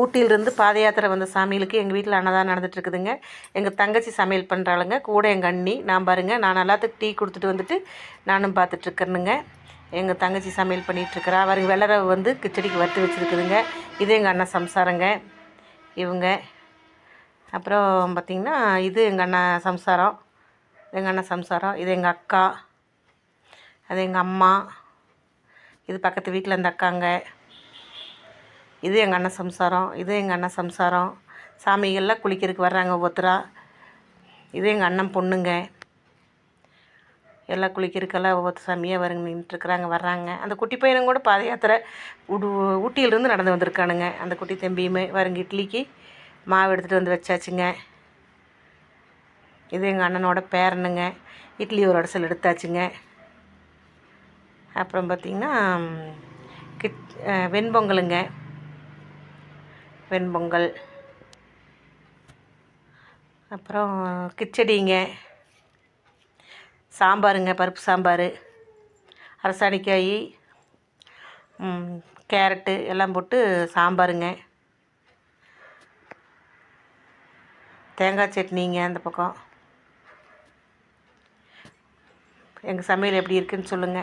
ஊட்டியிலிருந்து பாத யாத்திரை வந்த சாமிகளுக்கு எங்கள் வீட்டில் அன்னதானம் நடந்துகிட்ருக்குதுங்க. எங்கள் தங்கச்சி சமையல் பண்ணுறாளுங்க, கூட எங்கள் அண்ணி. நான் பாருங்கள், நான் எல்லாத்துக்கும் டீ கொடுத்துட்டு வந்துட்டு நானும் பார்த்துட்ருக்கேனுங்க. எங்கள் தங்கச்சி சமையல் பண்ணிகிட்ருக்குறா. அவருக்கு வெள்ளரவை வந்து கிச்சடிக்கு வறுத்து வச்சுருக்குதுங்க. இது எங்கள் அண்ணன் சம்சாரங்க இவங்க. அப்புறம் பார்த்திங்கன்னா இது எங்கள் அண்ணன் சம்சாரம். இது எங்கள் அக்கா, அது எங்கள் அம்மா. இது பக்கத்து வீட்டில் இந்த அக்காங்க. இது எங்கள் அண்ணன் சம்சாரம். சாமிகள்லாம் குளிக்கிறதுக்கு வர்றாங்க ஒவ்வொருத்தரா. இது எங்கள் அண்ணன் பொண்ணுங்க. எல்லாம் குளிக்கிறதுக்கெல்லாம் ஒவ்வொருத்தர் சாமியாக வருங்க நின்றுட்டுருக்குறாங்க, வர்றாங்க. அந்த குட்டி பையனும் கூட பாத யாத்திரை ஊட்டியிலேருந்து நடந்து வந்திருக்கானுங்க. அந்த குட்டி தம்பியுமே வருங்க. இட்லிக்கு மாவு எடுத்துகிட்டு வந்து வச்சாச்சுங்க. இது எங்கள் அண்ணனோட பேரனுங்க. இட்லி ஒரு அடசல் எடுத்தாச்சுங்க. அப்புறம் பார்த்திங்கன்னா வெண்பொங்கலுங்க. அப்புறம் கிச்சடிங்க, சாம்பாருங்க, பருப்பு சாம்பார், அரசாணிக்காய், கேரட்டு எல்லாம் போட்டு சாம்பாருங்க. தேங்காய் சட்னிங்க. அந்த பக்கம் எங்கள் சமையல் எப்படி இருக்குதுன்னு சொல்லுங்கள்.